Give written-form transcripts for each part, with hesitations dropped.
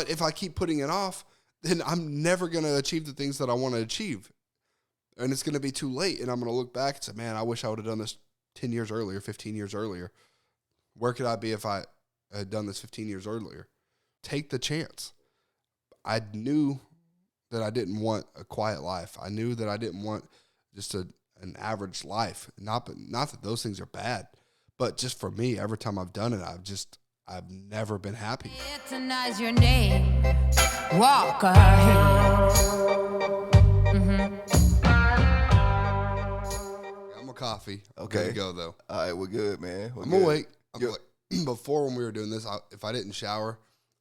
But if I keep putting it off, then I'm never going to achieve the things that I want to achieve. And it's going to be too late. And I'm going to look back and say, man, I wish I would have done this 10 years earlier, 15 years earlier. Where could I be if I had done this 15 years earlier? Take the chance. I knew that I didn't want a quiet life. I knew that I didn't want just an average life. Not that those things are bad, but just for me, every time I've done it, I've never been happy. Recognize your name. Walk ahead. Got my coffee. Okay. Good to go, though. All right, we're good, man. I'm awake. Before, when we were doing this, if I didn't shower,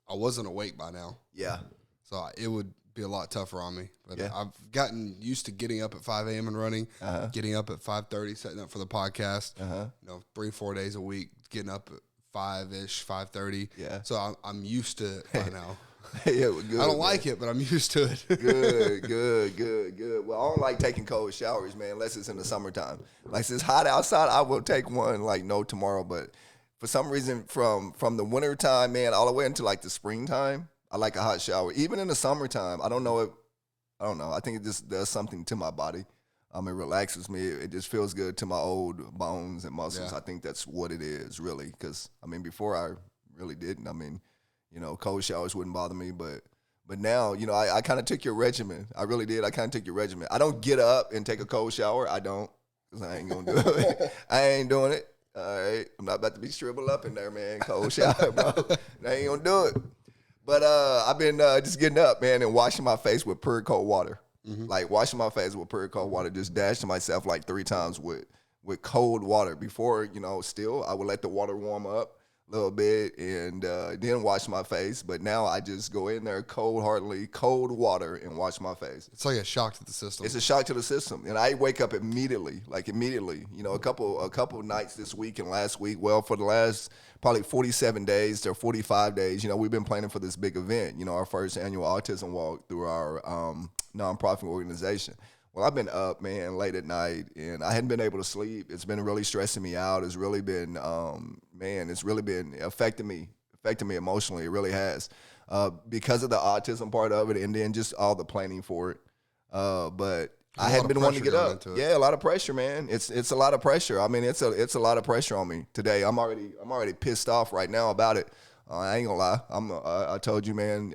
I wasn't awake by now. Yeah. So it would be a lot tougher on me. But Yeah. I've gotten used to getting up at 5 a.m. and running, getting up at 5:30, setting up for the podcast. 3-4 days a week, getting up at 5-ish, 5:30. Yeah. So I'm used to it by now. Yeah, we're good. I don't like it, but I'm used to it. Good. Well, I don't like taking cold showers, man, unless it's in the summertime. Like, since it's hot outside, I will take one, like, no tomorrow. But for some reason, from the winter time, man, all the way into, like, the springtime, I like a hot shower. Even in the summertime, I don't know. I think it just does something to my body. It relaxes me. It just feels good to my old bones and muscles. Yeah. I think that's what it is, really. Because, before I really didn't. Cold showers wouldn't bother me. But now, I kind of took your regimen. I really did. I kind of took your regimen. I don't get up and take a cold shower. I don't. Because I ain't going to do it. I ain't doing it. All right. I'm not about to be shriveled up in there, man. Cold shower, bro. I ain't going to do it. But I've been just getting up, man, and washing my face with pure cold water. Like, washing my face with pure cold water, just dashing myself like 3 times with cold water. Before, still, I would let the water warm up a little bit and then wash my face. But now I just go in there cold-heartedly, cold water, and wash my face. It's like a shock to the system. It's a shock to the system. And I wake up immediately. A couple nights this week and last week, well, for the last probably 47 days to 45 days, we've been planning for this big event, our first annual autism walk through our nonprofit organization. Well, I've been up, man, late at night, and I hadn't been able to sleep. It's been really stressing me out. It's really been, it's really been affecting me emotionally. It really has, because of the autism part of it, and then just all the planning for it. But I hadn't been wanting to get up. Yeah, a lot of pressure, man. It's a lot of pressure. It's a lot of pressure on me today. I'm already pissed off right now about it. I ain't gonna lie. I told you, man,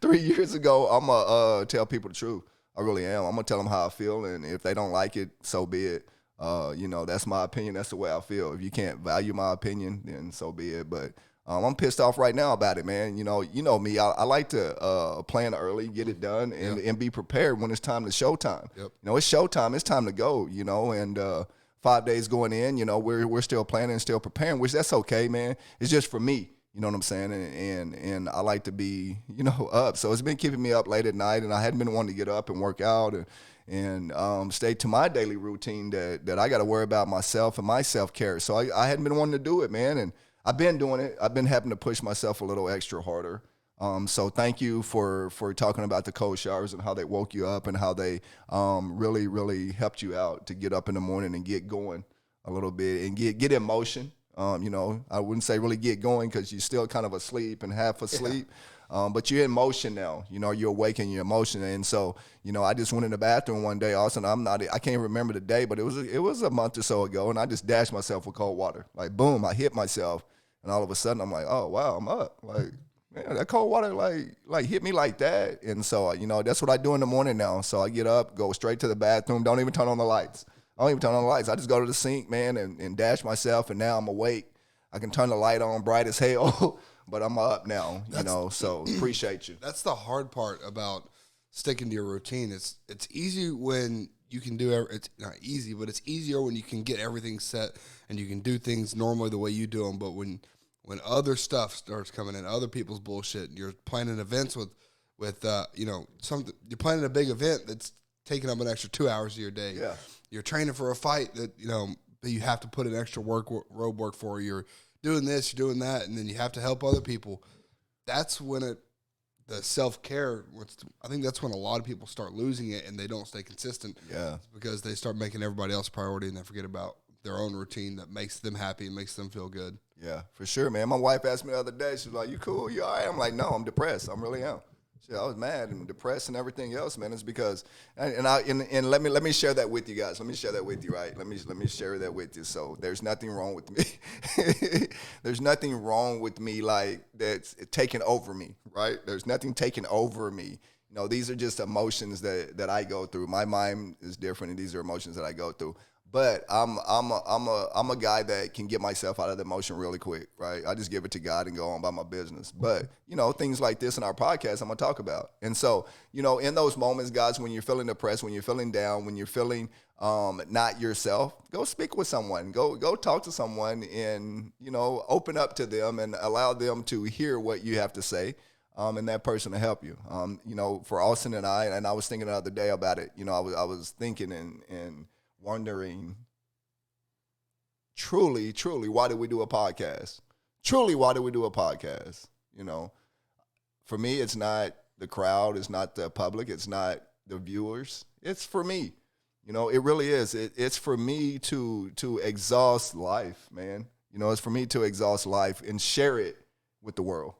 3 years ago, I'm gonna tell people the truth. I really am. I'm gonna tell them how I feel, and if they don't like it, so be it. That's my opinion. That's the way I feel. If you can't value my opinion, then so be it. But I'm pissed off right now about it, man. You know me. I like to plan early, get it done, and be prepared when it's time to showtime. Yep. It's showtime. It's time to go. And 5 days going in, we're still planning, still preparing, which that's okay, man. It's just for me. You know what I'm saying? And I like to be, up. So it's been keeping me up late at night, and I hadn't been wanting to get up and work out and stay to my daily routine that I got to worry about myself and my self-care. So I hadn't been wanting to do it, man. And I've been doing it. I've been having to push myself a little extra harder. So thank you for talking about the cold showers and how they woke you up and how they really, really helped you out to get up in the morning and get going a little bit and get in motion. I wouldn't say really get going because you're still kind of asleep and half asleep. Yeah. But you're in motion now. You're awake and you're in motion. And so, I just went in the bathroom one day. Also, I can't remember the day, but it was a month or so ago, and I just dashed myself with cold water. Like, boom, I hit myself, and all of a sudden I'm like, oh wow, I'm up. Like, man, that cold water like hit me like that. And so, that's what I do in the morning now. So I get up, go straight to the bathroom, don't even turn on the lights. I just go to the sink, man, and dash myself, and now I'm awake. I can turn the light on bright as hell, but I'm up now, so appreciate you. That's the hard part about sticking to your routine. It's easy when you can do it's not easy, but it's easier when you can get everything set and you can do things normally the way you do them. But when other stuff starts coming in, other people's bullshit, you're planning events with something, you're planning a big event that's taking up an extra 2 hours of your day. Yeah. You're training for a fight that you have to put an extra road work for. You're doing this, you're doing that, and then you have to help other people. That's when the self-care, I think that's when a lot of people start losing it and they don't stay consistent. Yeah. Because they start making everybody else a priority and they forget about their own routine that makes them happy and makes them feel good. Yeah, for sure, man. My wife asked me the other day, she was like, "You cool? You all right?" I'm like, "No, I'm depressed. I really am." I was mad and depressed and everything else, man. It's because, and let me share that with you guys. Let me share that with you, right? Let me share that with you. So there's nothing wrong with me. There's nothing wrong with me like that's taking over me, right? There's nothing taking over me. You know, these are just emotions that I go through. My mind is different, and these are emotions that I go through. But I'm a guy that can get myself out of the emotion really quick, right? I just give it to God and go on about my business. But, you know, things like this in our podcast I'm going to talk about. And so, you know, in those moments, guys, when you're feeling depressed, when you're feeling down, when you're feeling not yourself, go speak with someone. Go talk to someone and, you know, open up to them and allow them to hear what you have to say. And that person to help you. You know, for Austin and I was thinking the other day about it. You know, I was thinking and wondering, truly, why did we do a podcast? Truly, why did we do a podcast? You know, for me, it's not the crowd, it's not the public, it's not the viewers. It's for me. You know, it really is. It's for me to exhaust life, man. You know, it's for me to exhaust life and share it with the world.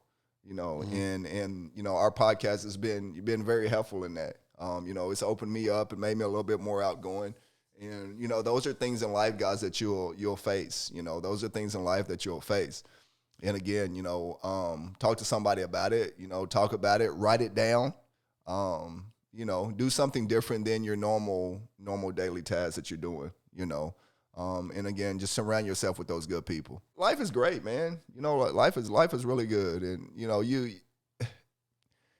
You know, and you know, our podcast has been very helpful in that. You know, it's opened me up and made me a little bit more outgoing. And, you know, those are things in life, guys, that you'll face. You know, those are things in life that you'll face. And again, you know, talk to somebody about it, you know, talk about it, write it down, you know, do something different than your normal daily tasks that you're doing, you know. And again, just surround yourself with those good people. Life is great, man. You know, life is really good. And, you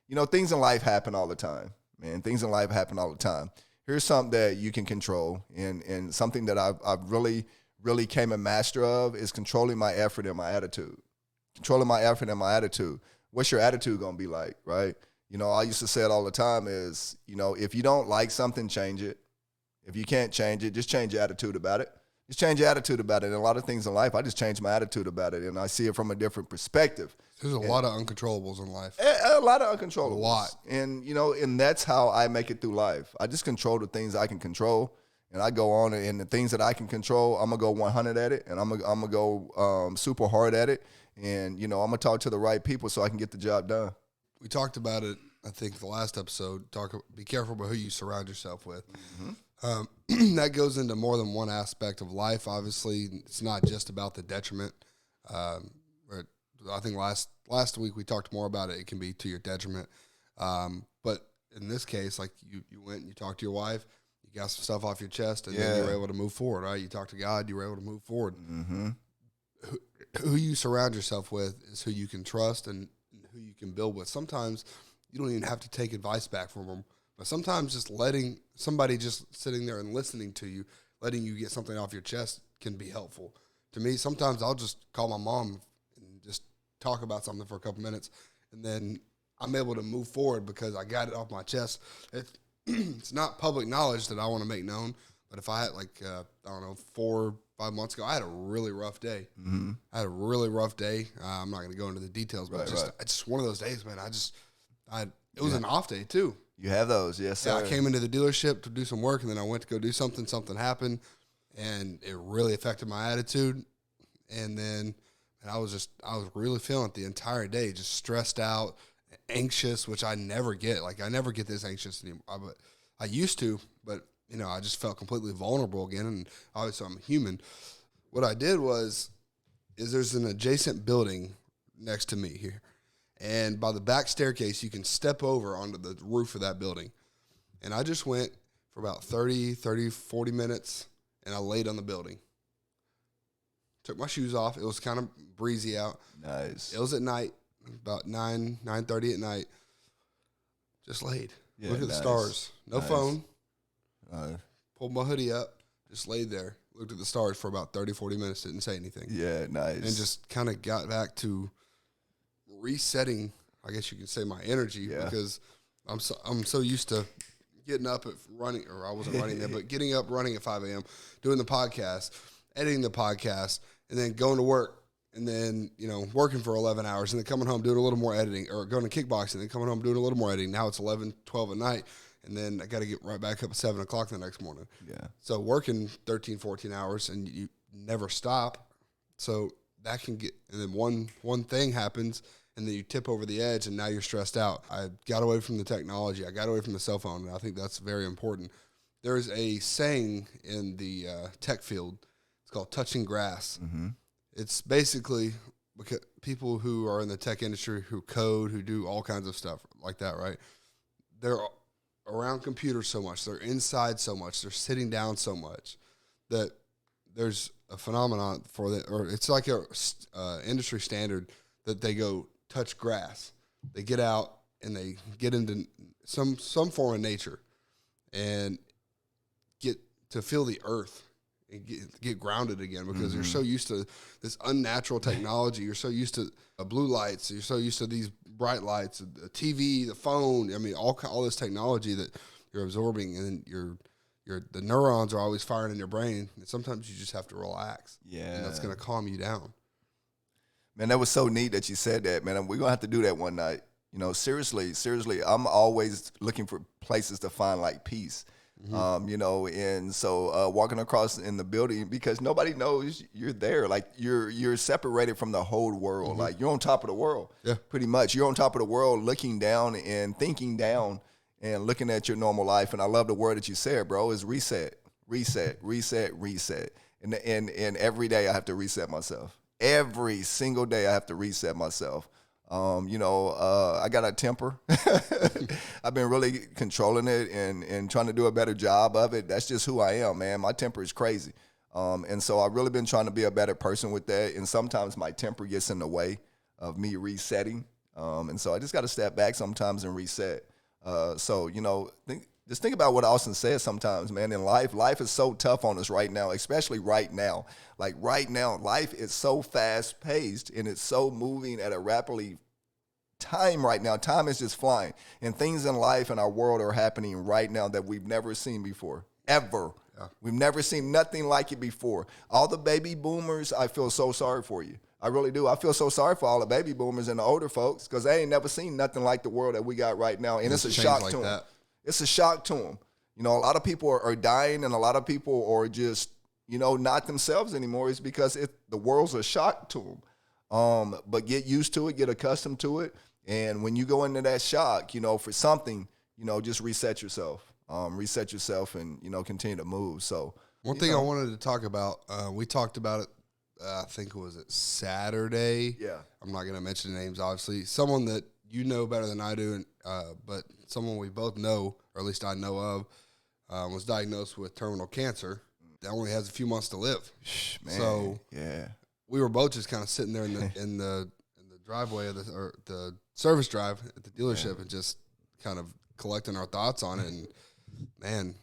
know, things in life happen all the time, man. Things in life happen all the time. Here's something that you can control, and something that I've really came a master of is controlling my effort and my attitude. Controlling my effort and my attitude. What's your attitude going to be like, right? You know, I used to say it all the time is, you know, if you don't like something, change it. If you can't change it, just change your attitude about it. Just change your attitude about it. And a lot of things in life, I just change my attitude about it, and I see it from a different perspective. There's a lot of uncontrollables in life. A lot of uncontrollables. A lot. And, you know, and that's how I make it through life. I just control the things I can control, and I go on, and the things that I can control, I'm going to go 100 at it, and I'm going to go super hard at it. And, you know, I'm going to talk to the right people so I can get the job done. We talked about it, I think, the last episode. Be careful about who you surround yourself with. Mm-hmm. That goes into more than one aspect of life. Obviously, it's not just about the detriment. I think last week we talked more about it. It can be to your detriment. But in this case, like you went and you talked to your wife, you got some stuff off your chest, and then you were able to move forward, right? You talked to God, you were able to move forward. Mm-hmm. Who you surround yourself with is who you can trust and who you can build with. Sometimes you don't even have to take advice back from them, but sometimes just letting somebody just sitting there and listening to you, letting you get something off your chest can be helpful. To me, sometimes I'll just call my mom and just talk about something for a couple minutes, and then I'm able to move forward because I got it off my chest. It's not public knowledge that I want to make known, but if I had 4 or 5 months ago, I had a really rough day. Mm-hmm. I had a really rough day. I'm not going to go into the details, but it's just one of those days, man. It was an off day too. You have those, yes, sir. Yeah, I came into the dealership to do some work, and then I went to go do something. Something happened, and it really affected my attitude. And then I was really feeling it the entire day, just stressed out, anxious, which I never get. Like, I never get this anxious anymore. But I used to, but, you know, I just felt completely vulnerable again, and obviously I'm human. What I did is there's an adjacent building next to me here, and by the back staircase, you can step over onto the roof of that building. And I just went for about 40 minutes, and I laid on the building. Took my shoes off. It was kind of breezy out. Nice. It was at night, about 9:30 at night. Just laid. Yeah, looked at the stars. No phone. Pulled my hoodie up. Just laid there. Looked at the stars for about 30-40 minutes. Didn't say anything. Yeah, nice. And just kind of got back to resetting, I guess you could say, my energy, because I'm so used to getting up at running, or I wasn't running there, but getting up, running at 5 a.m., doing the podcast, editing the podcast, and then going to work, and then, you know, working for 11 hours, and then coming home doing a little more editing, or going to kickboxing, and then coming home doing a little more editing. Now it's 11, 12 at night, and then I got to get right back up at 7 o'clock the next morning. Yeah. So working 13, 14 hours, and never stop. So that can get, and then one thing happens, and then you tip over the edge, and now you're stressed out. I got away from the technology. I got away from the cell phone, and I think that's very important. There's a saying in the tech field. It's called touching grass. Mm-hmm. It's basically because people who are in the tech industry, who code, who do all kinds of stuff like that, right? They're around computers so much. They're inside so much. They're sitting down so much that there's a phenomenon for that, or it's like a industry standard that they go touch grass. They get out and they get into some form of nature and get to feel the earth and get grounded again, because you're so used to this unnatural technology. You're so used to blue lights. You're so used to these bright lights, the TV, the phone. I mean, all this technology that you're absorbing, and the neurons are always firing in your brain. And sometimes you just have to relax. Yeah. And that's going to calm you down. Man, that was so neat that you said that, man. We're going to have to do that one night. You know, seriously, I'm always looking for places to find like peace. You know, and so walking across in the building, because nobody knows you're there. Like you're separated from the whole world. Like you're on top of the world. Yeah. Pretty much. You're on top of the world, looking down and thinking down and looking at your normal life. And I love the word that you said, bro, is reset. And every day I have to reset myself. Every single day I have to reset myself. You know, I got a temper. I've been really controlling it and trying to do a better job of it. That's just who I am, man. My temper is crazy. And so I've really been trying to be a better person with that. And sometimes my temper gets in the way of me resetting. And so I just got to step back sometimes and reset. So, you know, just think about what Austin says sometimes, man. In life is so tough on us right now, especially right now. Like right now, life is so fast paced and it's so moving at a rapidly time right now. Time is just flying, and things in life and our world are happening right now that we've never seen before, ever. Yeah. We've never seen nothing like it before. All the baby boomers, I feel so sorry for you. I really do. I feel so sorry for all the baby boomers and the older folks, because they ain't never seen nothing like the world that we got right now, and it's a shock to them. It's a shock to them. You know, a lot of people are dying, and a lot of people are just, you know, not themselves anymore. It's because the world's a shock to them. But get used to it, get accustomed to it. And when you go into that shock, you know, for something, you know, just reset yourself. Reset yourself and, you know, continue to move. So one thing I wanted to talk about, we talked about it, I think it was Saturday. Yeah. I'm not going to mention names, obviously. Someone that you know better than I do, but someone we both know, or at least I know of, was diagnosed with terminal cancer. That only has a few months to live. Man, so yeah, we were both just kind of sitting there in the driveway of the service drive at the dealership, and just kind of collecting our thoughts on it. And man,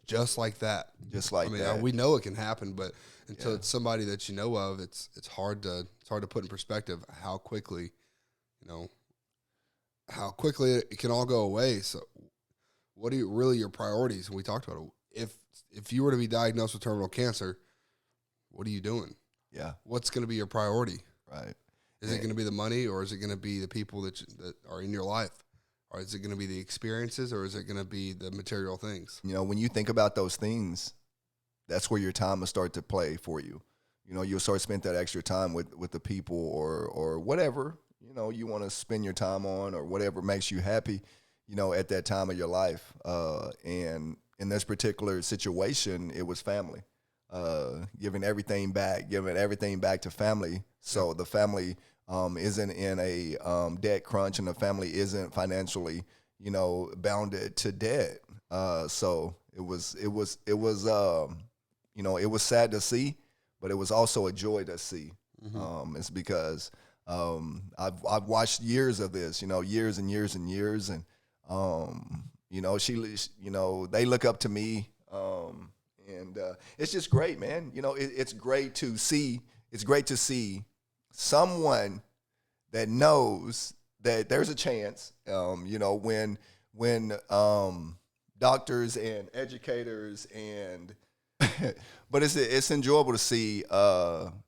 just like that, that. We know it can happen, but until it's somebody that you know of, it's hard to put in perspective how quickly it can all go away. So what are your priorities? And we talked about it. If you were to be diagnosed with terminal cancer, what are you doing? Yeah. What's going to be your priority? Right. Is it going to be the money, or is it going to be the people that are in your life? Or is it going to be the experiences, or is it going to be the material things? You know, when you think about those things, that's where your time will start to play for you. You know, you'll start to spend that extra time with the people or whatever, you know, you want to spend your time on, or whatever makes you happy, you know, at that time of your life. And in this particular situation, it was family. Giving everything back to family. So the family isn't in a debt crunch, and the family isn't financially, you know, bounded to debt. So it was you know, it was sad to see, but it was also a joy to see. It's because I've watched years of this, you know, years and years and years, and you know, they look up to me. And it's just great, man. You know, it's great to see. It's great to see someone that knows that there's a chance. You know, when doctors and educators and, but it's enjoyable to see.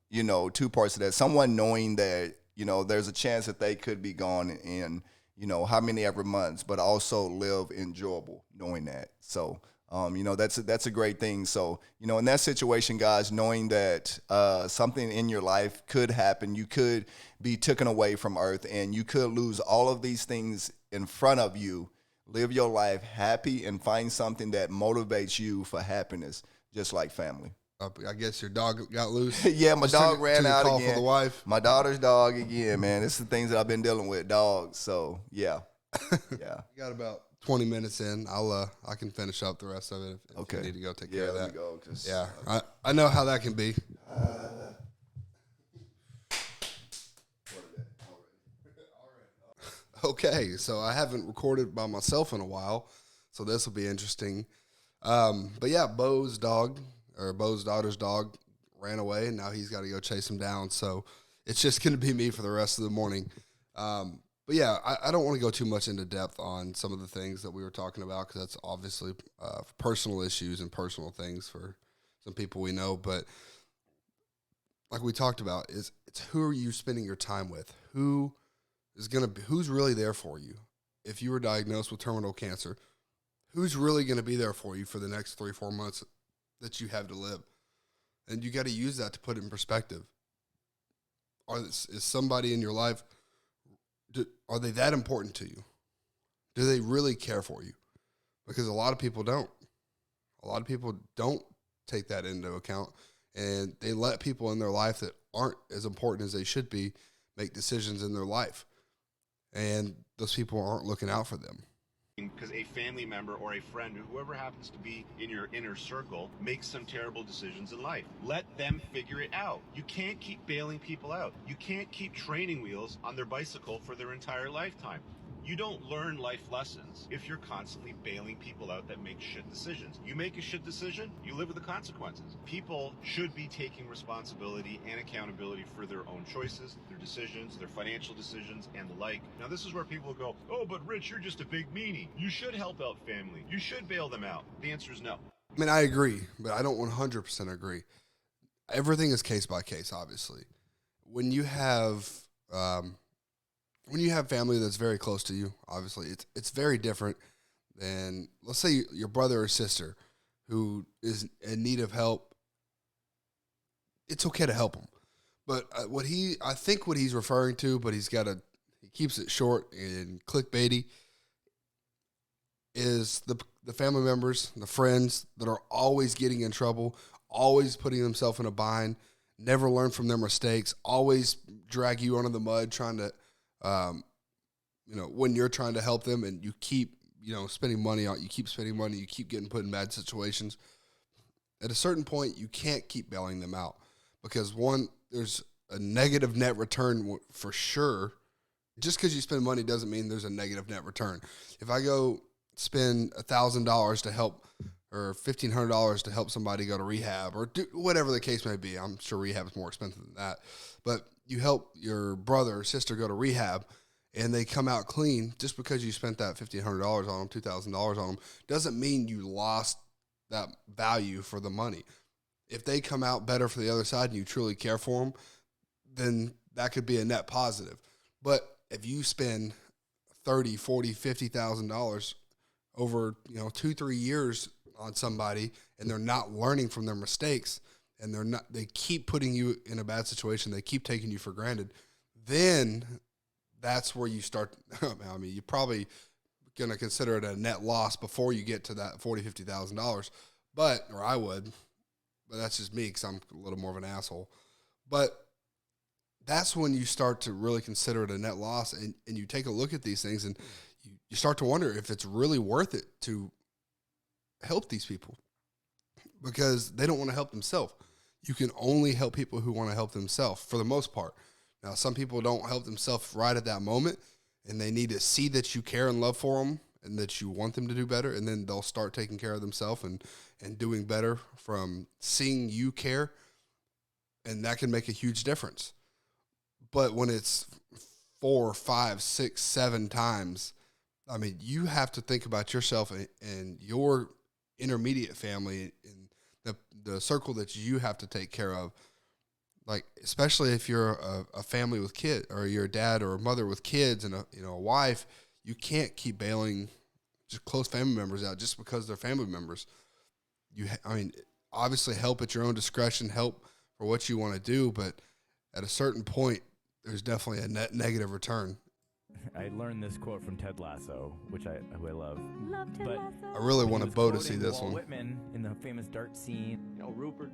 You know, two parts of that. Someone knowing that, you know, there's a chance that they could be gone in, you know, how many ever months, but also live enjoyable knowing that. So. That's a great thing. So, in that situation, guys, knowing that something in your life could happen, you could be taken away from earth, and you could lose all of these things in front of you. Live your life happy and find something that motivates you for happiness, just like family. I guess your dog got loose. Yeah, my dog ran out call again. For the wife. My daughter's dog again, man. It's the things that I've been dealing with, dogs. So yeah, yeah. We got about 20 minutes in. I can finish up the rest of it if you need to go take care of that. Let me go, I know how that can be. Okay, so I haven't recorded by myself in a while, so this will be interesting. But yeah, Bo's daughter's dog ran away, and now he's got to go chase him down. So it's just going to be me for the rest of the morning. But yeah, I don't want to go too much into depth on some of the things that we were talking about because that's obviously personal issues and personal things for some people we know. But like we talked about, it's who are you spending your time with? Who's really there for you? If you were diagnosed with terminal cancer, who's really going to be there for you for the next 3-4 months that you have to live? And you got to use that to put it in perspective. Is somebody in your life, are they that important to you? Do they really care for you? Because a lot of people don't. A lot of people don't take that into account, and they let people in their life that aren't as important as they should be make decisions in their life. And those people aren't looking out for them. Because a family member or a friend, or whoever happens to be in your inner circle, makes some terrible decisions in life. Let them figure it out. You can't keep bailing people out. You can't keep training wheels on their bicycle for their entire lifetime. You don't learn life lessons if you're constantly bailing people out that make shit decisions. You make a shit decision, you live with the consequences. People should be taking responsibility and accountability for their own choices, their decisions, their financial decisions, and the like. Now, this is where people go, oh, but Rich, you're just a big meanie. You should help out family. You should bail them out. The answer is no. I mean, I agree, but I don't 100% agree. Everything is case by case, obviously. When you have family that's very close to you, obviously, it's very different than, let's say, your brother or sister who is in need of help. It's okay to help them. But I think what he's referring to, but he keeps it short and clickbaity, is the family members, the friends that are always getting in trouble, always putting themselves in a bind, never learn from their mistakes, always drag you under the mud trying to, when you're trying to help them and you keep, spending money on, you keep spending money, you keep getting put in bad situations. At a certain point, you can't keep bailing them out because one, there's a negative net return for sure. Just because you spend money doesn't mean there's a negative net return. If I go spend $1,000 to help or $1,500 to help somebody go to rehab or do whatever the case may be, I'm sure rehab is more expensive than that, but you help your brother or sister go to rehab and they come out clean, just because you spent that $1,500 on them, $2,000 on them, doesn't mean you lost that value for the money. If they come out better for the other side and you truly care for them, then that could be a net positive. But if you spend $30,000, $40,000, $50,000 over 2-3 years on somebody and they're not learning from their mistakes and they keep putting you in a bad situation, they keep taking you for granted, then that's where you start. I mean, you're probably going to consider it a net loss before you get to that $40,000, $50,000. Or I would, but that's just me because I'm a little more of an asshole. But that's when you start to really consider it a net loss, and you take a look at these things and you start to wonder if it's really worth it to help these people because they don't want to help themselves. You can only help people who want to help themselves for the most part. Now, some people don't help themselves right at that moment, and they need to see that you care and love for them and that you want them to do better, and then they'll start taking care of themselves and doing better from seeing you care, and that can make a huge difference. But when it's 4, 5, 6, 7 times, I mean, you have to think about yourself and your intermediate family and the circle that you have to take care of. Like, especially if you're a family with kids, or you're a dad or a mother with kids and a wife, you can't keep bailing just close family members out just because they're family members. Obviously help at your own discretion, help for what you want to do, but at a certain point, there's definitely a net negative return. I learned this quote from Ted Lasso, who I love. Love Ted But Lasso. I really he want was Bo to quoting see this Walt one. Whitman in the famous dart scene. You know, Rupert,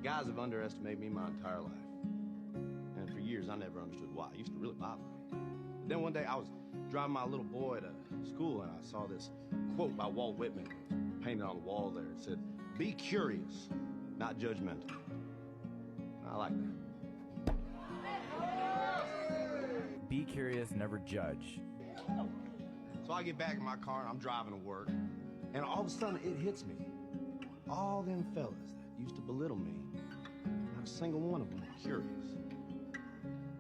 guys have underestimated me my entire life. And for years, I never understood why. It used to really bother me. But then one day, I was driving my little boy to school, and I saw this quote by Walt Whitman painted on the wall there. It said, "Be curious, not judgmental." I like that. Be curious, never judge. So I get back in my car, and I'm driving to work, and all of a sudden, it hits me. All them fellas that used to belittle me, not a single one of them were curious.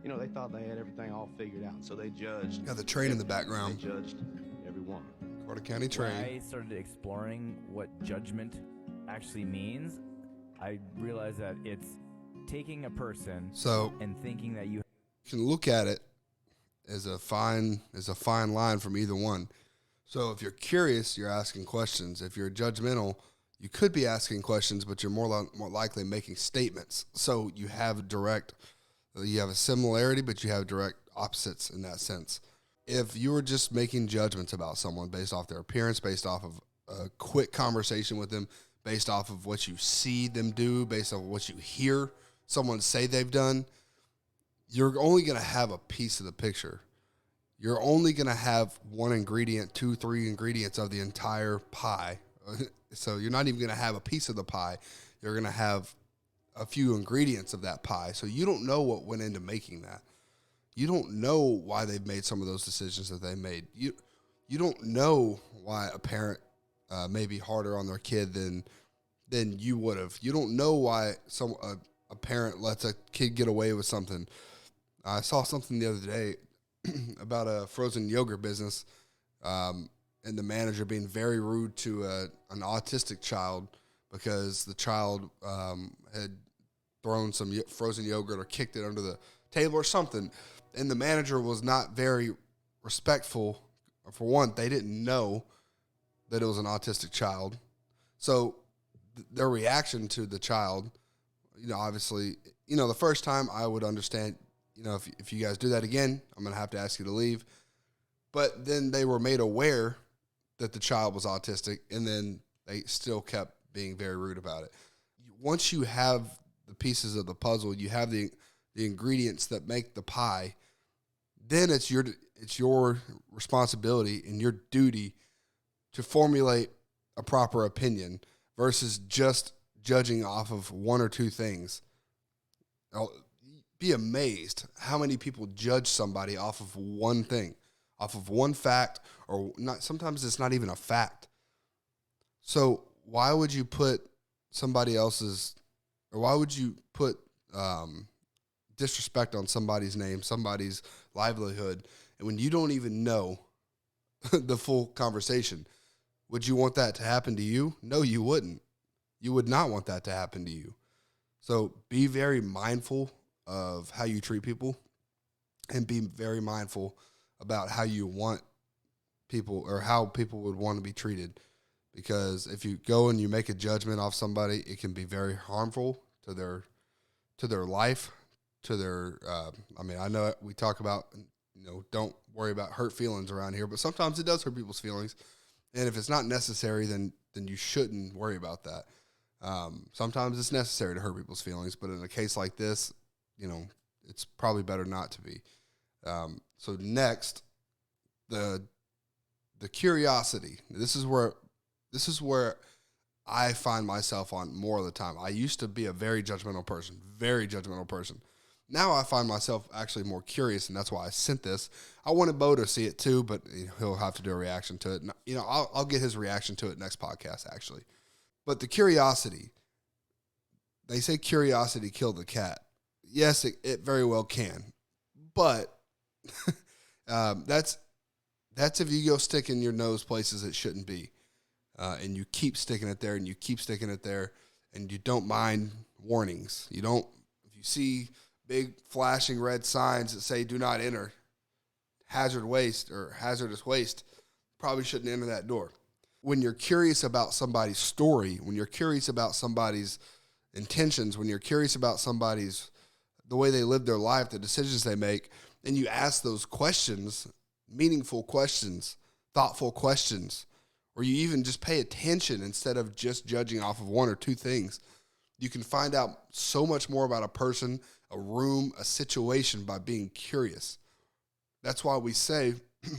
You know, they thought they had everything all figured out, so they judged. Got the train in the background. They judged every woman. Carter County When train. I started exploring what judgment actually means, I realized that it's taking a person So and thinking that you you can look at it as a fine line from either one. So if you're curious, you're asking questions. If you're judgmental, you could be asking questions, but you're more likely making statements. So you have a similarity, but you have direct opposites in that sense. If you were just making judgments about someone based off their appearance, based off of a quick conversation with them, based off of what you see them do, based off of what you hear someone say they've done, you're only going to have a piece of the picture. You're only going to have one ingredient, 2-3 ingredients of the entire pie. So you're not even going to have a piece of the pie. You're going to have a few ingredients of that pie. So you don't know what went into making that. You don't know why they've made some of those decisions that they made. You don't know why a parent may be harder on their kid than you would have. You don't know why a parent lets a kid get away with something. I saw something the other day about a frozen yogurt business, and the manager being very rude to an autistic child because the child had thrown some frozen yogurt or kicked it under the table or something. And the manager was not very respectful. For one, they didn't know that it was an autistic child. So their reaction to the child, obviously, the first time I would understand, if you guys do that again, I'm going to have to ask you to leave. But then they were made aware that the child was autistic, and then they still kept being very rude about it. Once you have the pieces of the puzzle, you have the ingredients that make the pie, then it's your responsibility and your duty to formulate a proper opinion versus just judging off of one or two things. I'll be amazed how many people judge somebody off of one thing, off of one fact, or not. Sometimes it's not even a fact. So why would you put why would you put disrespect on somebody's name, somebody's livelihood, and when you don't even know the full conversation? Would you want that to happen to you? No, you wouldn't. You would not want that to happen to you. So be very mindful of how you treat people, and be very mindful about how you want people, or how people would want to be treated. Because if you go and you make a judgment off somebody, it can be very harmful to their life, to their, I know we talk about, don't worry about hurt feelings around here, but sometimes it does hurt people's feelings. And if it's not necessary, then you shouldn't worry about that. Sometimes it's necessary to hurt people's feelings, but in a case like this, it's probably better not to be. So next, the curiosity. This is where I find myself on more of the time. I used to be a very judgmental person. Now I find myself actually more curious, and that's why I sent this. I wanted Bo to see it too, but he'll have to do a reaction to it. I'll get his reaction to it next podcast, actually. But the curiosity, they say curiosity killed the cat. Yes, it very well can. But that's if you go sticking your nose places it shouldn't be. And you keep sticking it there, and you keep sticking it there, and you don't mind warnings. If you see big flashing red signs that say do not enter, hazardous waste, probably shouldn't enter that door. When you're curious about somebody's story, when you're curious about somebody's intentions, when you're curious about the way they live their life, the decisions they make, and you ask those questions, meaningful questions, thoughtful questions, or you even just pay attention instead of just judging off of one or two things, you can find out so much more about a person, a room, a situation by being curious. That's why we say,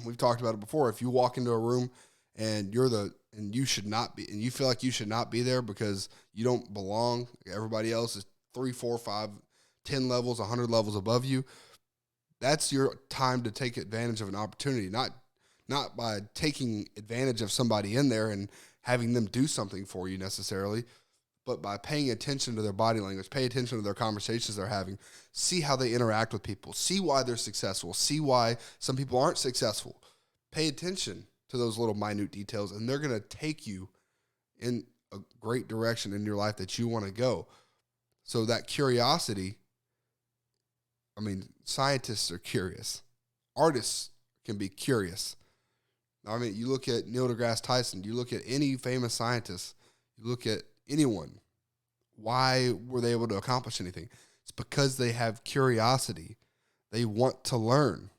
we've talked about it before, if you walk into a room and you should not be, and you feel like you should not be there because you don't belong, everybody else is 3, 4, 5, 10 levels, 100 levels above you, that's your time to take advantage of an opportunity, not by taking advantage of somebody in there and having them do something for you necessarily, but by paying attention to their body language, pay attention to their conversations they're having, see how they interact with people, see why they're successful, see why some people aren't successful. Pay attention to those little minute details, and they're going to take you in a great direction in your life that you want to go. So that curiosity, I mean, scientists are curious. Artists can be curious. I mean, you look at Neil deGrasse Tyson, you look at any famous scientist, you look at anyone, why were they able to accomplish anything? It's because they have curiosity. They want to learn.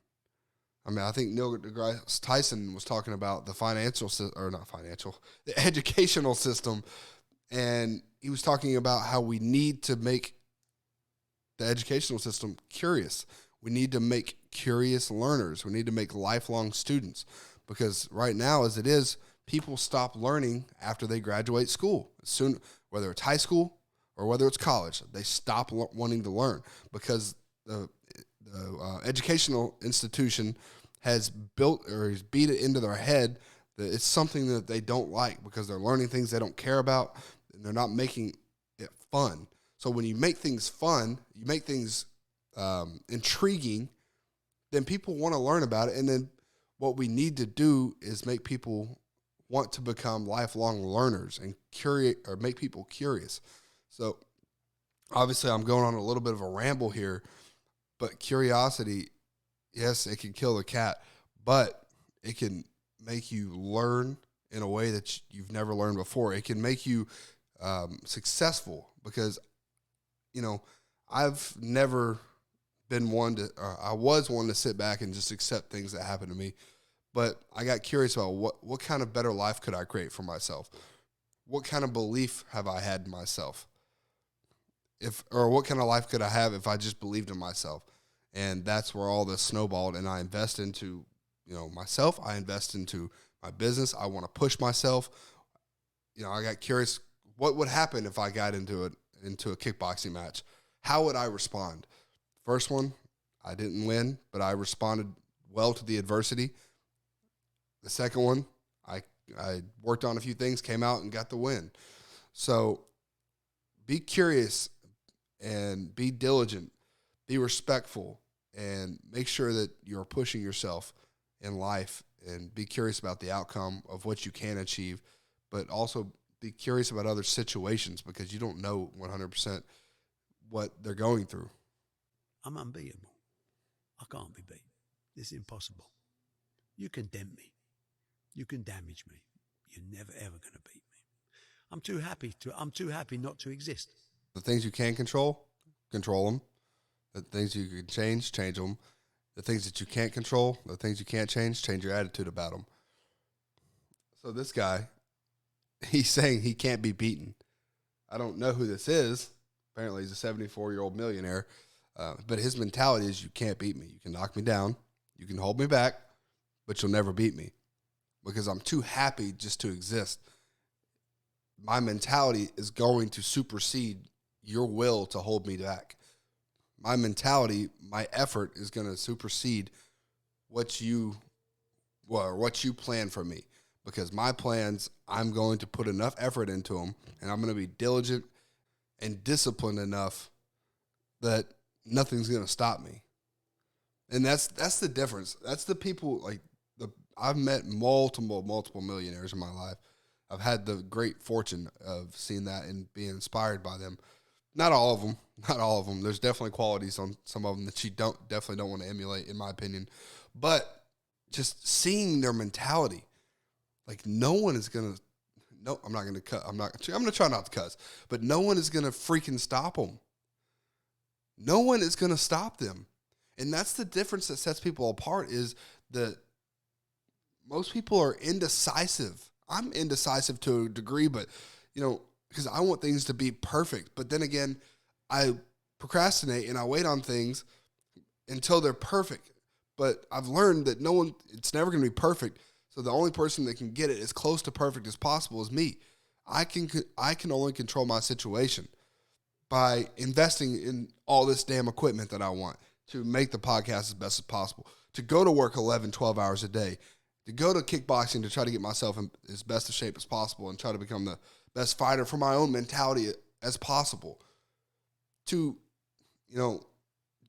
I mean, I think Neil deGrasse Tyson was talking about the the educational system, and he was talking about how we need to make the educational system curious. We need to make curious learners. We need to make lifelong students, because right now, as it is, people stop learning after they graduate school. Soon, whether it's high school or whether it's college, they stop wanting to learn because the educational institution has built or has beat it into their head that it's something that they don't like because they're learning things they don't care about and they're not making it fun. So when you make things fun, you make things intriguing, then people want to learn about it. And then what we need to do is make people want to become lifelong learners and make people curious. So obviously I'm going on a little bit of a ramble here, but curiosity, yes, it can kill the cat, but it can make you learn in a way that you've never learned before. It can make you successful because, I've never been I was one to sit back and just accept things that happen to me. But I got curious about what kind of better life could I create for myself? What kind of belief have I had in myself? Or what kind of life could I have if I just believed in myself? And that's where all this snowballed, and I invest into, myself. I invest into my business. I want to push myself. I got curious, what would happen if I got into a kickboxing match? How would I respond? First one, I didn't win, but I responded well to the adversity. The second one, I worked on a few things, came out and got the win. So be curious and be diligent, be respectful, and make sure that you're pushing yourself in life and be curious about the outcome of what you can achieve, but also be curious about other situations because you don't know 100% what they're going through. I'm unbeatable. I can't be beat. It's impossible. You condemn me. You can damage me. You're never, ever going to beat me. I'm too happy not to exist. The things you can control them. The things you can change them. The things that you can't control, the things you can't change your attitude about them. So this guy, he's saying he can't be beaten. I don't know who this is. Apparently he's a 74-year-old millionaire. But his mentality is you can't beat me. You can knock me down. You can hold me back, but you'll never beat me because I'm too happy just to exist. My mentality is going to supersede your will to hold me back. My mentality, my effort is going to supersede what you plan for me because my plans, I'm going to put enough effort into them and I'm going to be diligent and disciplined enough that nothing's going to stop me. And that's the difference. That's the people I've met multiple millionaires in my life. I've had the great fortune of seeing that and being inspired by them. Not all of them. There's definitely qualities on some of them that you definitely don't want to emulate, in my opinion. But just seeing their mentality, Like, no one is going to, no, I'm not going to cut. I'm going to try not to cuss, but no one is going to freaking stop them. No one is going to stop them. And that's the difference that sets people apart is that most people are indecisive. I'm indecisive to a degree, but, because I want things to be perfect. But then again, I procrastinate and I wait on things until they're perfect. But I've learned that it's never going to be perfect. So the only person that can get it as close to perfect as possible is me. I can only control my situation by investing in all this damn equipment that I want to make the podcast as best as possible, to go to work 11, 12 hours a day, to go to kickboxing to try to get myself in as best of shape as possible and try to become the best fighter for my own mentality as possible, to,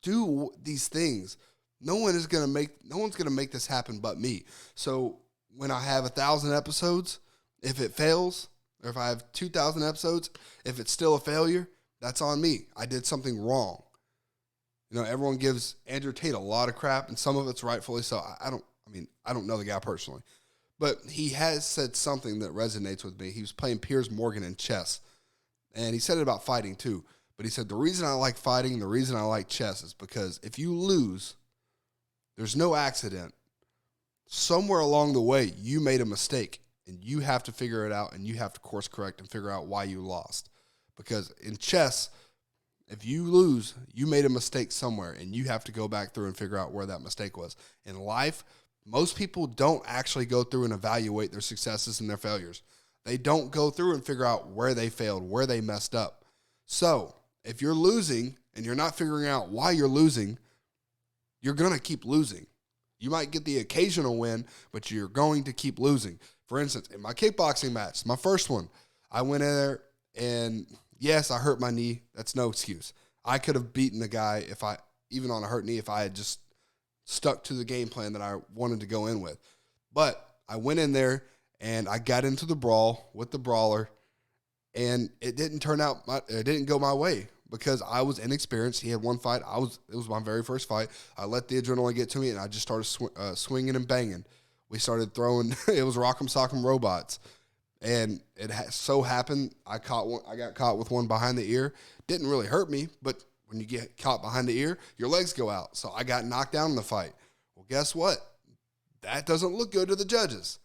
do these things. No one's going to make this happen but me. So when I have 1,000 episodes, if it fails, or if I have 2,000 episodes, if it's still a failure, that's on me. I did something wrong. Everyone gives Andrew Tate a lot of crap, and some of it's rightfully so. I don't know the guy personally, but he has said something that resonates with me. He was playing Piers Morgan in chess, and he said it about fighting too. But he said, the reason I like fighting, the reason I like chess is because if you lose, there's no accident. Somewhere along the way, you made a mistake, and you have to figure it out, and you have to course correct and figure out why you lost. Because in chess, if you lose, you made a mistake somewhere, and you have to go back through and figure out where that mistake was. In life, most people don't actually go through and evaluate their successes and their failures. They don't go through and figure out where they failed, where they messed up. So if you're losing and you're not figuring out why you're losing, you're going to keep losing. You might get the occasional win, but you're going to keep losing. For instance, in my kickboxing match, my first one, I went in there and yes, I hurt my knee. That's no excuse. I could have beaten the guy even on a hurt knee, if I had just stuck to the game plan that I wanted to go in with. But I went in there and I got into the brawl with the brawler, and it didn't go my way because I was inexperienced. He had one fight. It was my very first fight. I let the adrenaline get to me, and I just started swinging and banging. We started throwing. It was Rock'em Sock'em Robots. And it so happened I got caught with one behind the ear. Didn't really hurt me, but when you get caught behind the ear, your legs go out. So I got knocked down in the fight. Well, guess what? That doesn't look good to the judges.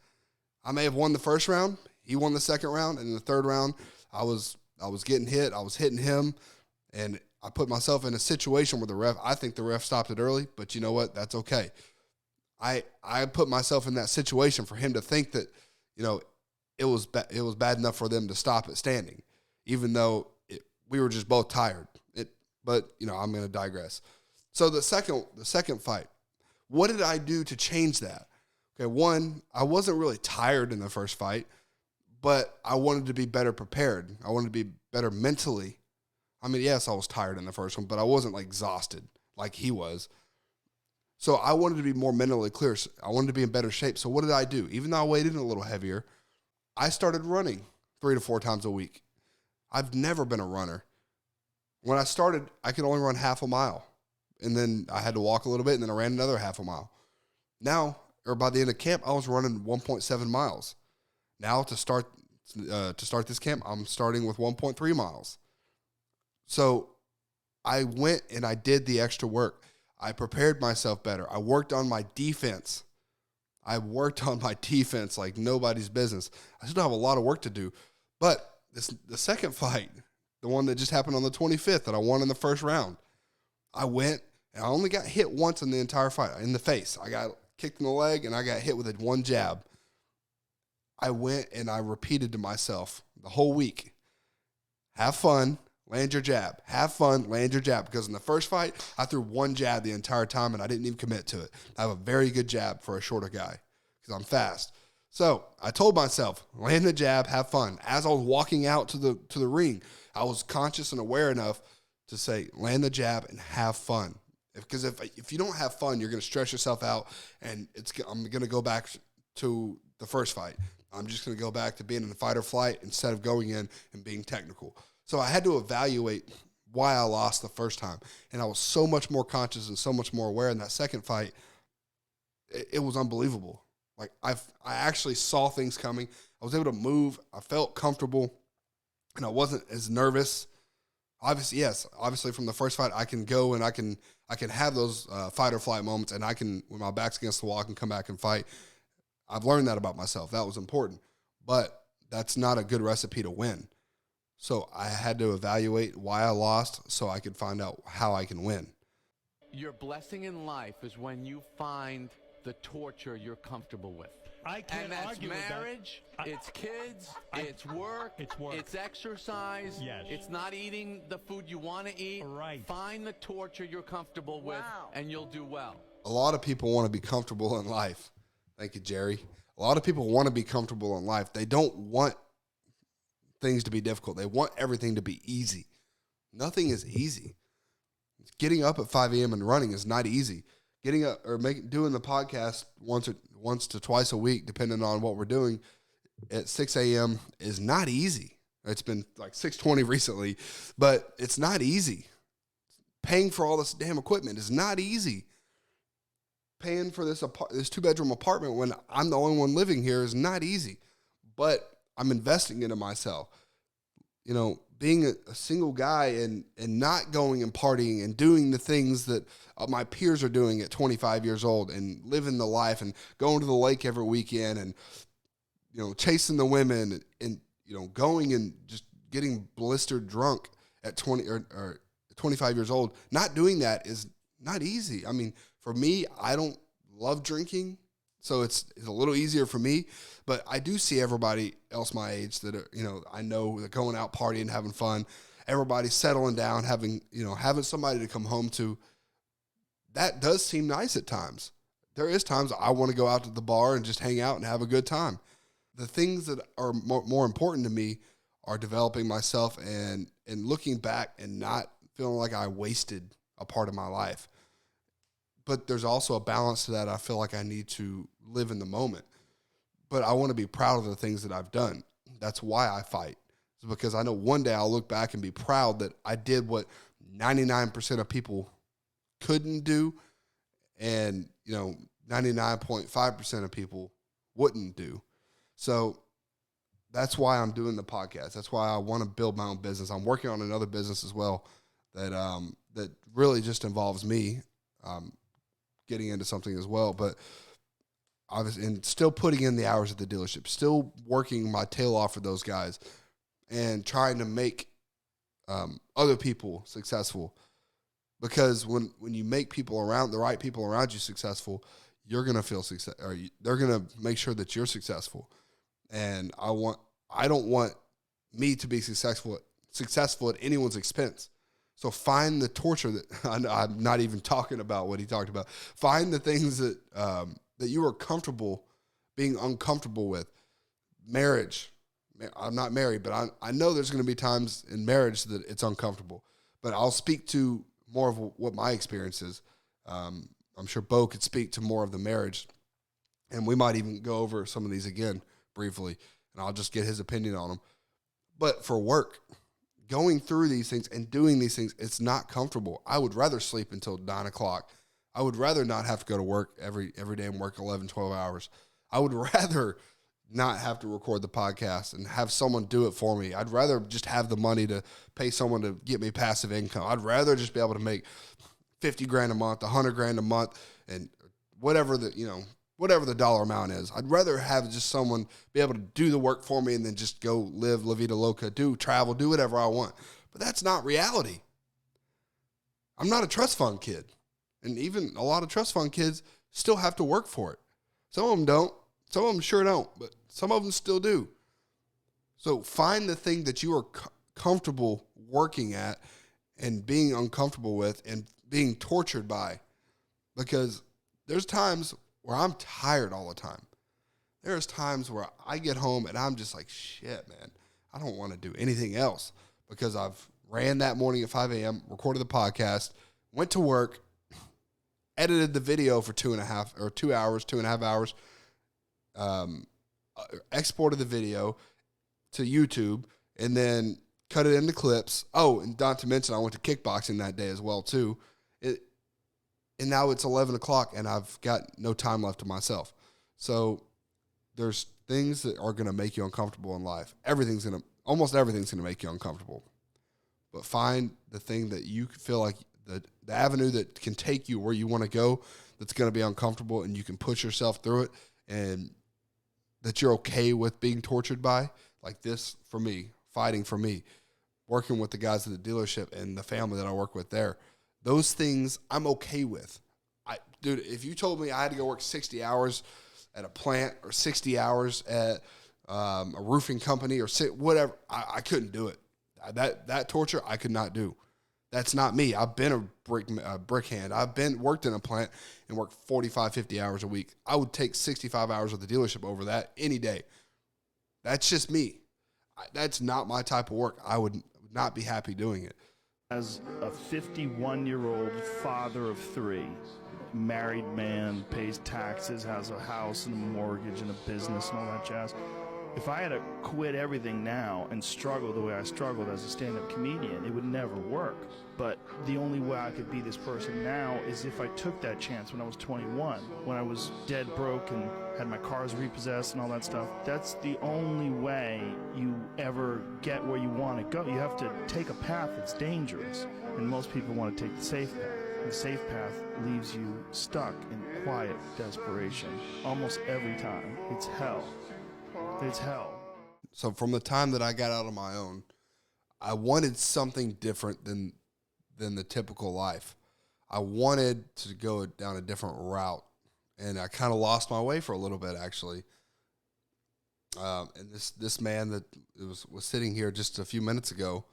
I may have won the first round. He won the second round. And in the third round, I was getting hit. I was hitting him. And I put myself in a situation where I think the ref stopped it early, but you know what? That's okay. I put myself in that situation for him to think that, it was bad enough for them to stop it standing, even though we were just both tired. But I'm going to digress. So the second fight, what did I do to change that? Okay, one, I wasn't really tired in the first fight, but I wanted to be better prepared. I wanted to be better mentally. I mean, yes, I was tired in the first one, but I wasn't exhausted like he was. So I wanted to be more mentally clear. I wanted to be in better shape. So what did I do? Even though I weighed in a little heavier, I started running 3 to 4 times a week. I've never been a runner. When I started, I could only run half a mile. And then I had to walk a little bit, and then I ran another half a mile. Now, or by the end of camp, I was running 1.7 miles. Now to start this camp, I'm starting with 1.3 miles. So I went and I did the extra work. I prepared myself better. I worked on my defense. Like nobody's business. I still have a lot of work to do. But the second fight, the one that just happened on the 25th that I won in the first round, I went and I only got hit once in the entire fight, in the face. I got kicked in the leg and I got hit with one jab. I went and I repeated to myself the whole week, have fun, land your jab. Have fun, land your jab. Because in the first fight, I threw one jab the entire time, and I didn't even commit to it. I have a very good jab for a shorter guy because I'm fast. So I told myself, land the jab, have fun. As I was walking out to the ring, I was conscious and aware enough to say, land the jab and have fun. Because if you don't have fun, you're going to stress yourself out, and I'm going to go back to the first fight. I'm just going to go back to being in the fight or flight instead of going in and being technical. So I had to evaluate why I lost the first time. And I was so much more conscious and so much more aware in that second fight. It was unbelievable. Like I actually saw things coming. I was able to move. I felt comfortable, and I wasn't as nervous. Obviously from the first fight, I can go and I can have those fight or flight moments, and I can, when my back's against the wall, I can come back and fight. I've learned that about myself. That was important, but that's not a good recipe to win. So I had to evaluate why I lost so I could find out how I can win. Your blessing in life is when you find the torture you're comfortable with. I can't and that's argue marriage, with that. it's kids, it's work, it's exercise, Yes. it's not eating the food you want to eat. Right. Find the torture you're comfortable with, and you'll do well. A lot of people want to be comfortable in life. Thank you, Jerry. A lot of people want to be comfortable in life. They don't want things to be difficult. They want everything to be easy. Nothing is easy. Getting up at 5 a.m. and running is not easy. Getting up or doing the podcast once to twice a week, depending on what we're doing, at 6 a.m. is not easy. It's been like 6:20 recently, but it's not easy. Paying for all this damn equipment is not easy. Paying for this 2-bedroom apartment when I'm the only one living here is not easy. But I'm investing into myself. You know, being a single guy and not going and partying and doing the things that my peers are doing at 25 years old and living the life and going to the lake every weekend and, you know, chasing the women and you know, going and just getting blistered drunk at 20 or 25 years old. Not doing that is not easy. I mean, for me, I don't love drinking, so it's a little easier for me. But I do see everybody else my age that are, you know, I know they're going out partying, having fun. Everybody's settling down, having somebody to come home to. That does seem nice at times. There is times I want to go out to the bar and just hang out and have a good time. The things that are more important to me are developing myself and looking back and not feeling like I wasted a part of my life. But there's also a balance to that. I feel like I need to live in the moment. But I want to be proud of the things that I've done. That's why I fight. It's because I know one day I'll look back and be proud that I did what 99% of people couldn't do, and 99.5% of people wouldn't do. So that's why I'm doing the podcast. That's why I want to build my own business. I'm working on another business as well that really just involves me getting into something as well. But obviously, and still putting in the hours at the dealership, still working my tail off for those guys, and trying to make other people successful. Because when you make the right people around you successful, you're gonna feel success, or they're gonna make sure that you're successful. And I don't want me to be successful at anyone's expense. So find the torture that I'm not even talking about what he talked about. Find the things that you are comfortable being uncomfortable with. Marriage. I'm not married, but I know there's going to be times in marriage that it's uncomfortable. But I'll speak to more of what my experience is. I'm sure Bo could speak to more of the marriage. And we might even go over some of these again briefly, and I'll just get his opinion on them. But for work, going through these things and doing these things, it's not comfortable. I would rather sleep until 9 o'clock. I would rather not have to go to work every day and work 11, 12 hours. I would rather not have to record the podcast and have someone do it for me. I'd rather just have the money to pay someone to get me passive income. I'd rather just be able to make $50,000 a month, $100,000 a month, and whatever the dollar amount is. I'd rather have just someone be able to do the work for me and then just go live La Vida Loca, travel, do whatever I want. But that's not reality. I'm not a trust fund kid. And even a lot of trust fund kids still have to work for it. Some of them don't. Some of them sure don't, but some of them still do. So find the thing that you are comfortable working at and being uncomfortable with and being tortured by. Because there's times where I'm tired all the time. There's times where I get home and I'm just like, shit, man, I don't want to do anything else because I've ran that morning at 5 a.m., recorded the podcast, went to work, edited the video for 2.5 hours, exported the video to YouTube, and then cut it into clips. Oh, and not to mention, I went to kickboxing that day as well, too. And now it's 11 o'clock, and I've got no time left to myself. So there's things that are going to make you uncomfortable in life. Almost everything's going to make you uncomfortable. But find the thing that you feel like the avenue that can take you where you want to go, that's going to be uncomfortable, and you can push yourself through it, and that you're okay with being tortured by. Like this for me, fighting for me, working with the guys at the dealership and the family that I work with there. Those things I'm okay with. Dude, if you told me I had to go work 60 hours at a plant or 60 hours at a roofing company or whatever, I couldn't do it. That torture I could not do. That's not me. I've been a brick hand. I've worked in a plant and worked 45, 50 hours a week. I would take 65 hours with the dealership over that any day. That's just me. That's not my type of work. I would not be happy doing it. As a 51-year-old father of 3, married man, pays taxes, has a house and a mortgage and a business and all that jazz, if I had to quit everything now and struggle the way I struggled as a stand-up comedian, it would never work. But the only way I could be this person now is if I took that chance when I was 21, when I was dead broke and had my cars repossessed and all that stuff. That's the only way you ever get where you want to go. You have to take a path that's dangerous, and most people want to take the safe path. The safe path leaves you stuck in quiet desperation almost every time. It's hell. It's hell. So from the time that I got out on my own, I wanted something different than the typical life. I wanted to go down a different route, and I kind of lost my way for a little bit, actually. And this man that was sitting here just a few minutes ago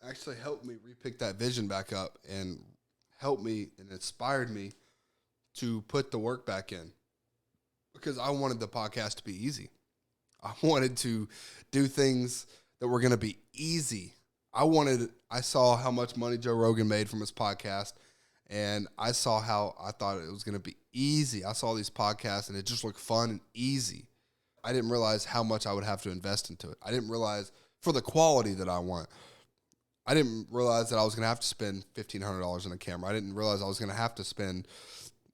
actually helped me repick that vision back up and helped me and inspired me to put the work back in, because I wanted the podcast to be easy. I wanted to do things that were going to be easy. I saw how much money Joe Rogan made from his podcast, and I saw how I thought it was going to be easy. I saw these podcasts, and it just looked fun and easy. I didn't realize how much I would have to invest into it. I didn't realize for the quality that I want. I didn't realize that I was going to have to spend $1,500 on a camera. I didn't realize I was going to have to spend,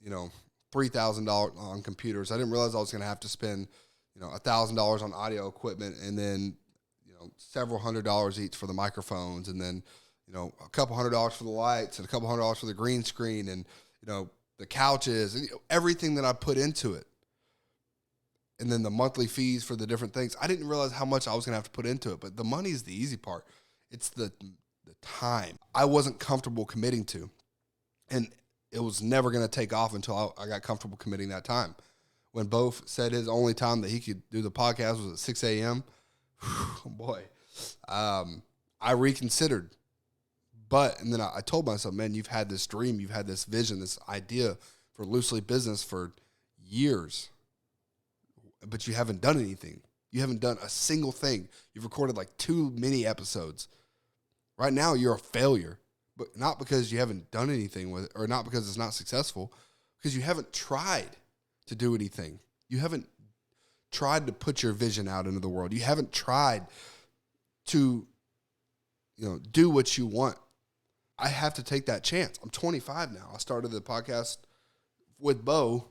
$3,000 on computers. I didn't realize I was going to have to spend, $1,000 on audio equipment, and then, several $100s each for the microphones, and then, a couple $100 for the lights, and a couple $100 for the green screen, and, the couches, and everything that I put into it. And then the monthly fees for the different things. I didn't realize how much I was going to have to put into it, but the money is the easy part. It's the time I wasn't comfortable committing to. And it was never going to take off until I got comfortable committing that time. When Bo said his only time that he could do the podcast was at 6 a.m., oh boy, I reconsidered. And then I told myself, man, you've had this dream, you've had this vision, this idea for Loosely Business for years, but you haven't done anything. You haven't done a single thing. You've recorded like 2 mini episodes. Right now, you're a failure, but not because you haven't done anything with it, or not because it's not successful, because you haven't tried to do anything. You haven't tried to put your vision out into the world. You haven't tried to, do what you want. I have to take that chance. I'm 25 now. I started the podcast with Bo.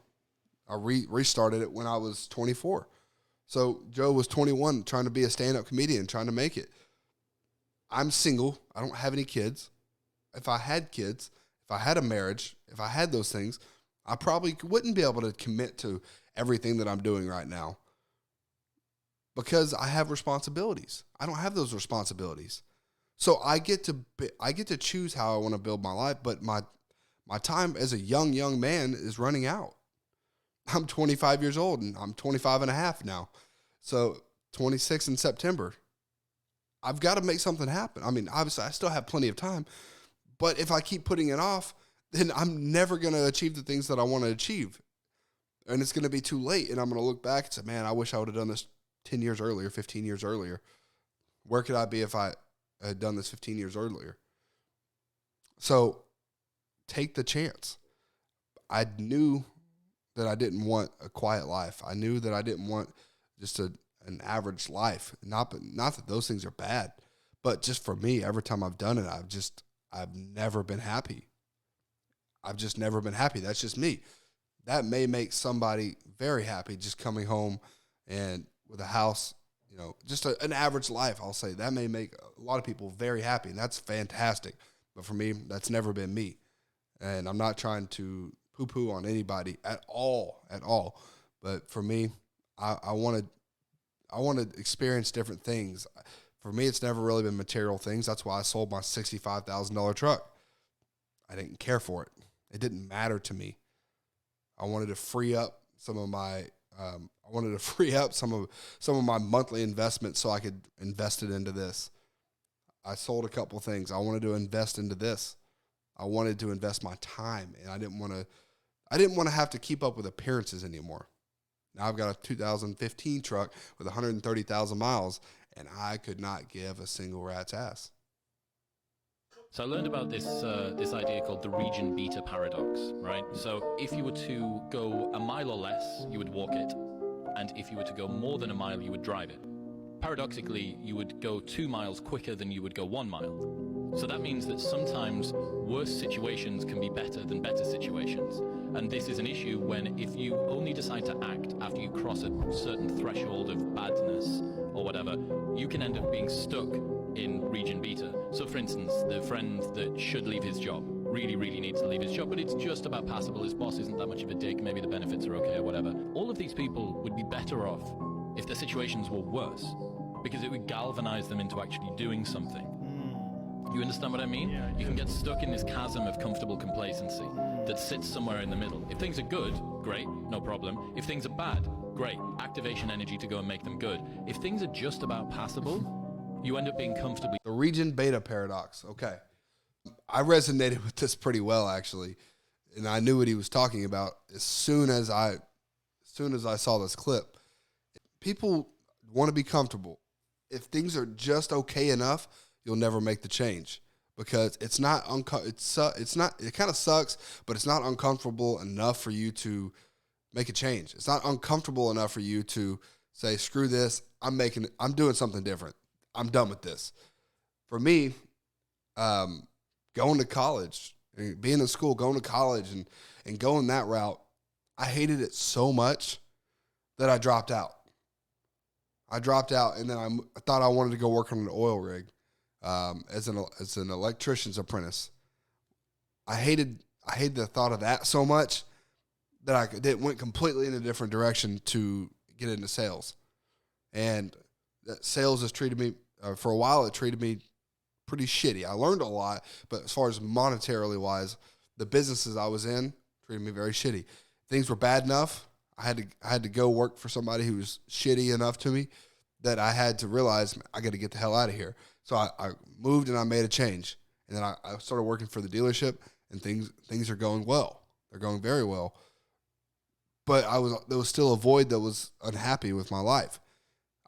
I restarted it when I was 24. So Joe was 21, trying to be a stand-up comedian, trying to make it. I'm single. I don't have any kids. If I had kids, if I had a marriage, if I had those things, I probably wouldn't be able to commit to everything that I'm doing right now, because I have responsibilities. I don't have those responsibilities. So I get to choose how I want to build my life, but my time as a young man is running out. I'm 25 years old, and I'm 25 and a half now. So 26 in September. I've got to make something happen. I mean, obviously, I still have plenty of time, but if I keep putting it off, then I'm never going to achieve the things that I want to achieve. And it's going to be too late, and I'm going to look back and say, man, I wish I would have done this 10 years earlier, 15 years earlier. Where could I be if I had done this 15 years earlier? So take the chance. I knew that I didn't want a quiet life. I knew that I didn't want just an average life. Not that those things are bad, but just for me, every time I've done it, I've never been happy. I've just never been happy. That's just me. that may make somebody very happy just coming home and with a house, you know, just an average life, I'll say. That may make a lot of people very happy, and that's fantastic. But for me, that's never been me. And I'm not trying to poo-poo on anybody at all. But for me, I want to experience different things. For me, it's never really been material things. That's why I sold my $65,000 truck. I didn't care for it. It didn't matter to me. I wanted to free up some of my some of my monthly investments so I could invest it into this. I sold a couple things. I wanted to invest into this. I wanted to invest my time, and I didn't want to have to keep up with appearances anymore. Now I've got a 2015 truck with 130,000 miles, and I could not give a single rat's ass. So I learned about this idea called the region beta paradox, right? So if you were to go a mile or less, you would walk it. And if you were to go more than a mile, you would drive it. Paradoxically, you would go 2 miles quicker than you would go 1 mile. So that means that sometimes worse situations can be better than better situations. And this is an issue when if you only decide to act after you cross a certain threshold of badness or whatever, you can end up being stuck in region beta. So for instance, the friend that should leave his job really needs to leave his job, but it's just about passable. His boss isn't that much of a dick, maybe the benefits are okay or whatever. All of these people would be better off if their situations were worse, because it would galvanize them into actually doing something. You understand what I mean? Yeah, you can get stuck in this chasm of comfortable complacency that sits somewhere in the middle. If things are good, great, no problem. If things are bad, great, activation energy to go and make them good. If things are just about passable, you end up being comfortably. The region beta paradox. Okay. I resonated with this pretty well, actually. And I knew what he was talking about as soon as I saw this clip. People want to be comfortable. If things are just okay enough, you'll never make the change, because it's not it kind of sucks, but it's not uncomfortable enough for you to make a change. It's not uncomfortable enough for you to say, screw this, I'm doing something different. I'm done with this. For me, going to college, being in school, going to college and going that route, I hated it so much that I dropped out. And then I thought I wanted to go work on an oil rig. As an electrician's apprentice. I hated the thought of that so much that it went completely in a different direction to get into sales. And that sales has treated me, for a while, it treated me pretty shitty. I learned a lot, but as far as monetarily wise, the businesses I was in treated me very shitty. Things were bad enough. I had to go work for somebody who was shitty enough to me that I had to realize I got to get the hell out of here. So I moved and I made a change. And then I started working for the dealership, and things are going well. They're going very well. But there was still a void that was unhappy with my life.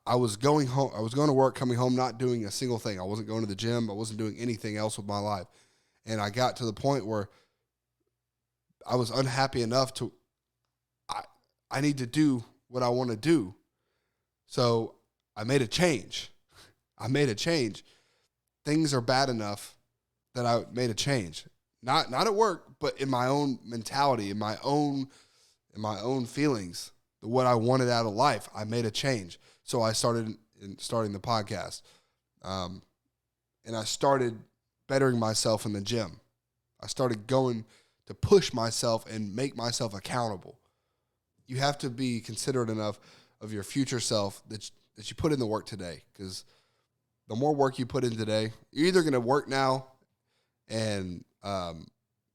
I was going home. I was going to work, coming home, not doing a single thing. I wasn't going to the gym. I wasn't doing anything else with my life. And I got to the point where I was unhappy enough to, I need to do what I want to do. So I made a change. Things are bad enough that I made a change. Not at work, but in my own mentality, in my own feelings, what I wanted out of life. I made a change. So I started the podcast. And I started bettering myself in the gym. I started going to push myself and make myself accountable. You have to be considerate enough of your future self that you put in the work today, because the more work you put in today, you're either going to work now and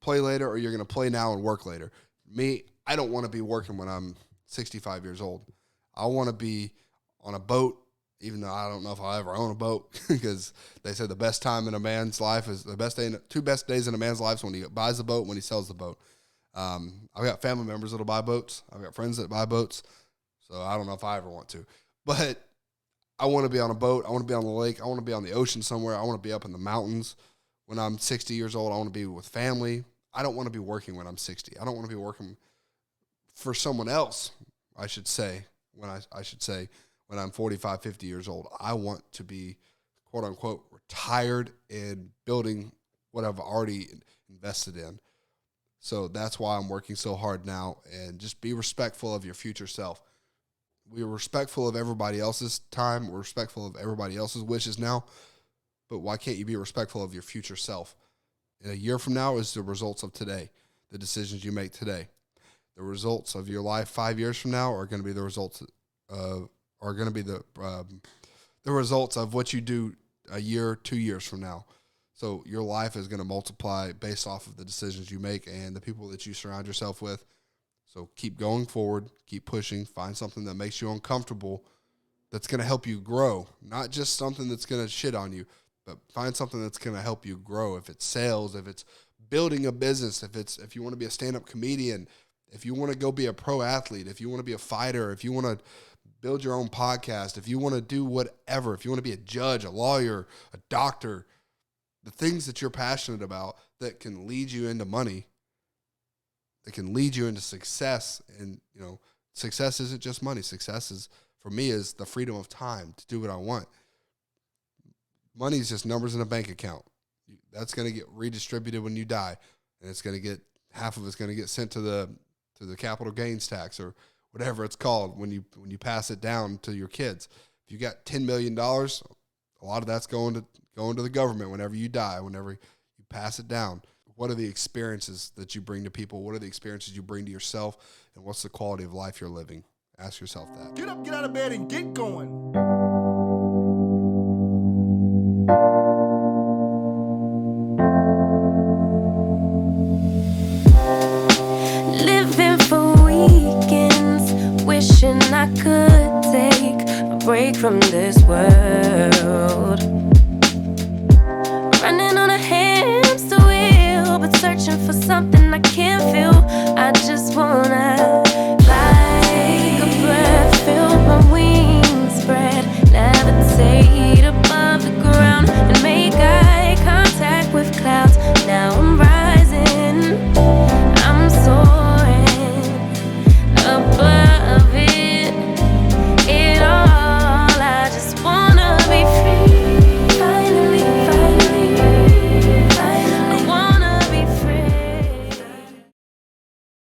play later, or you're going to play now and work later. Me, I don't want to be working when I'm 65 years old. I want to be on a boat, even though I don't know if I'll ever own a boat, because they say the best time in a man's life is the best day. Two best days in a man's life is when he buys the boat and when he sells the boat. I've got family members that'll buy boats. I've got friends that buy boats. So I don't know if I ever want to. But I want to be on a boat. I want to be on the lake. I want to be on the ocean somewhere. I want to be up in the mountains. When I'm 60 years old, I want to be with family. I don't want to be working when I'm 60. I don't want to be working for someone else, I should say, when I'm 45, 50 years old. I want to be, quote unquote, retired and building what I've already invested in. So that's why I'm working so hard now, and just be respectful of your future self. We're respectful of everybody else's time. We're respectful of everybody else's wishes now. But why can't you be respectful of your future self? And a year from now is the results of today, the decisions you make today. The results of your life 5 years from now are going to be the results the results of what you do a year, 2 years from now. So your life is going to multiply based off of the decisions you make and the people that you surround yourself with. So keep going forward, keep pushing, find something that makes you uncomfortable that's going to help you grow, not just something that's going to shit on you, but find something that's going to help you grow. If it's sales, if it's building a business, if you want to be a stand-up comedian, if you want to go be a pro athlete, if you want to be a fighter, if you want to build your own podcast, if you want to do whatever, if you want to be a judge, a lawyer, a doctor, the things that you're passionate about that can lead you into money, that can lead you into success. And, success isn't just money. Success is, for me, is the freedom of time to do what I want. Money is just numbers in a bank account. That's going to get redistributed when you die. And it's going to get, half of it's going to get sent to the capital gains tax or whatever it's called when you pass it down to your kids. If you got $10 million, a lot of that's going to the government whenever you die, whenever you pass it down. What are the experiences that you bring to people? What are the experiences you bring to yourself? And what's the quality of life you're living? Ask yourself that. Get up, get out of bed, and get going. Living for weekends, wishing I could take a break from this world. Running on a hamster wheel, but searching for something I can't feel. I just wanna